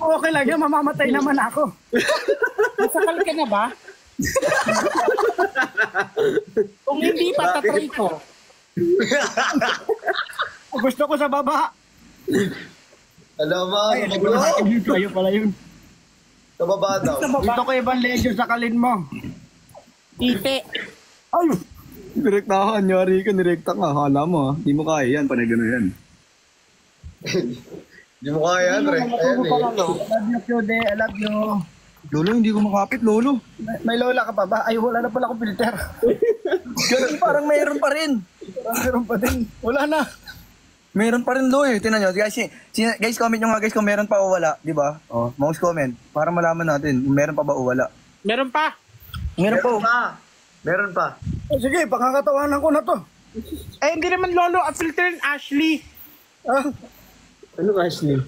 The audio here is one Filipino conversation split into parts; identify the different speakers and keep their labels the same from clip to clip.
Speaker 1: Okay lang yan, mamamatay naman ako.
Speaker 2: Masakal ka na ba? Kung hindi pa, tatry ko.
Speaker 1: Gusto ko sa baba.
Speaker 3: Alam mo,
Speaker 1: Ay, kayo pala yun.
Speaker 3: sa baba daw.
Speaker 1: Dito ko ibang leisure sa kalin mo.
Speaker 2: Tite.
Speaker 1: Ay!
Speaker 4: Direktahan, yari ka, direkta ka. Hala mo, di mo kaya yan, panay gano'n yan.
Speaker 3: Di mo kaya yan, Re. Ayan eh.
Speaker 1: I love you, Kyode. I love you.
Speaker 4: Lolo, hindi ko makapit, Lolo.
Speaker 1: May lola ka pa ba? Ay, wala na pala akong filter.
Speaker 4: Ganun, parang mayroon pa rin.
Speaker 1: Meron pa din. Wala na.
Speaker 4: Meron pa rin, Lo eh. Tingnan nyo, guys, guys, comment nyo nga guys kung meron pa o wala, di ba? Oh, mouse comment, para malaman natin, meron pa ba o wala.
Speaker 2: Meron pa.
Speaker 4: Meron pa.
Speaker 3: Meron pa.
Speaker 1: Sige, pangkakatawanan ko na to.
Speaker 2: Eh, hindi naman Lolo. Ang filter ni Ashley.
Speaker 1: Ah,
Speaker 3: Ano Ashley?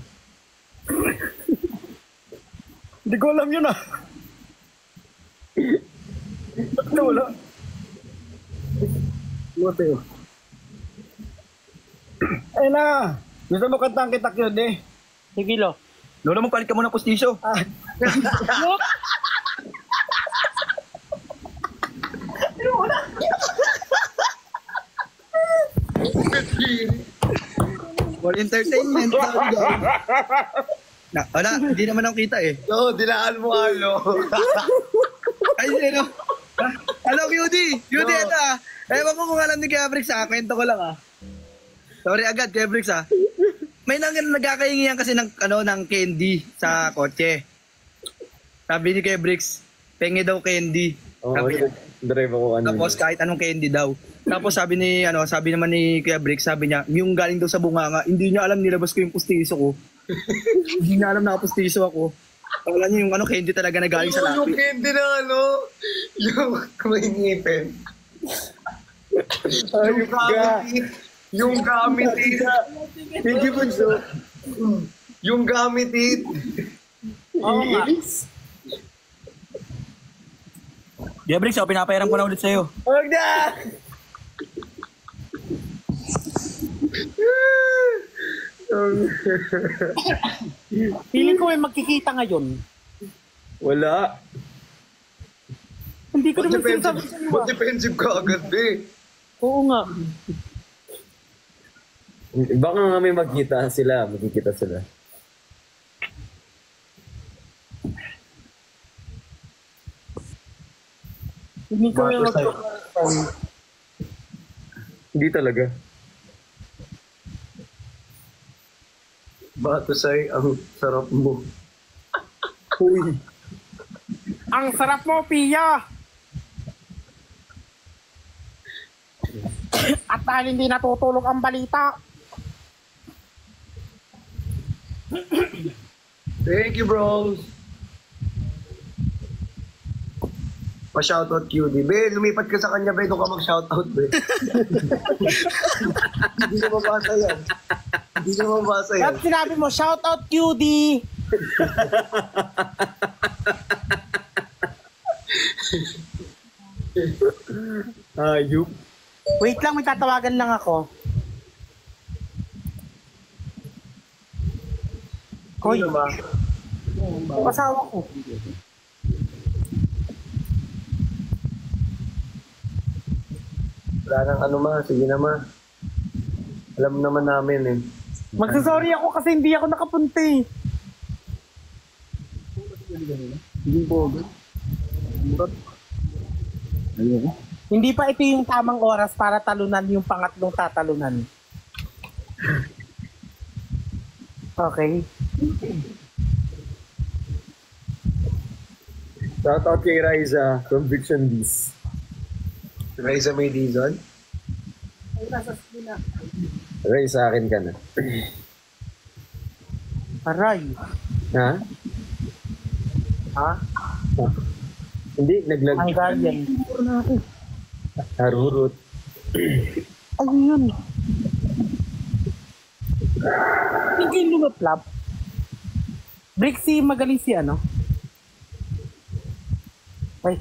Speaker 1: hindi ko alam yun ah. Bakit wala? Buti oh. Ay na. Gusto mo kantang kita, Kyode?
Speaker 2: Sige, Lo.
Speaker 4: Lolo, magpalit ka muna ng postisyo.
Speaker 1: Ah,
Speaker 2: Look.
Speaker 4: For entertainment. Na, wala, hindi naman ako kita eh.
Speaker 3: No, dinaan mo ano.
Speaker 4: Ay, ano? Hello, QD! QD, ito ah. Ewan ko kung alam ni Gabrix ah. Kwento ko lang ah. Sorry agad, Gabrix ah. May nagkakahingihan kasi ng, ng candy sa kotse. Sabi ni Gabrix, pengi daw candy. Sabi niya.
Speaker 3: Drive ako ano.
Speaker 4: Tapos kahit anong candy daw. Tapos sabi naman ni Kuya Brix, sabi niya, yung galing daw sa bunganga, hindi niya alam nilabas ko yung pustiso ko. Hindi niya alam na pustiso ako. Wala niya yung candy talaga na galing sa
Speaker 3: Yung
Speaker 4: lapi.
Speaker 3: candy na yung may ngipin. Yung gamit. Yung gamit.
Speaker 1: thank you, Bunso.
Speaker 3: Yung gamit.
Speaker 2: Oo nga.
Speaker 4: Kuya Brix, pinapayaran ko na ulit sa'yo.
Speaker 1: Huwag na!
Speaker 2: Feeling ko may magkikita ngayon.
Speaker 3: Wala.
Speaker 2: Hindi ko naman sinasabi sa iyo.
Speaker 3: Ba't defensive ka agad, be?
Speaker 2: Oo nga.
Speaker 5: Baka nga may magkikita sila.
Speaker 2: Hindi ko may
Speaker 5: Hindi talaga.
Speaker 3: Batusay, ang sarap mo.
Speaker 4: Uy.
Speaker 2: Ang sarap mo, Pia! At dahil hindi natutulog ang balita.
Speaker 3: Thank you, bros. Pa-shoutout QD. Be, lumipat ka sa kanya, be. Doon ka mag-shoutout, be. Hindi na mabasa yan. Hindi na mabasa yan.
Speaker 2: At sinabi mo, shout out QD!
Speaker 5: Ayup.
Speaker 2: Wait lang, may tatawagan lang ako. Hoy,
Speaker 3: Sino ba?
Speaker 2: kasawa ko.
Speaker 3: Wala nang ano ma. Sige na ma. Alam naman namin eh.
Speaker 2: Magsasorry ako kasi hindi ako nakapunta eh. Hindi pa ito yung tamang oras para talunan yung pangatlong tatalunan. Okay.
Speaker 5: Shout out kay Riza, Conviction Beast.
Speaker 3: Raisa may dizon.
Speaker 5: Ray, sa akin ka na.
Speaker 2: Aray.
Speaker 5: Ha?
Speaker 2: Ha?
Speaker 5: Hindi, naglag.
Speaker 2: Ang guardian.
Speaker 5: Harurut.
Speaker 2: Ano yun? Hindi yung lumaplap. Brixie, magaling si ano? Ay,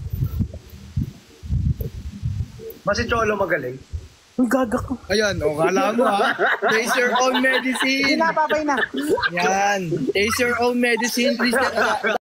Speaker 3: Mas si Cholo magaling.
Speaker 2: Ang gagak ko.
Speaker 4: Ayan, o kala mo ha. Taste your own
Speaker 2: Hindi
Speaker 4: medicine.
Speaker 2: na, babay na.
Speaker 4: Yan. Taste your own medicine. Please.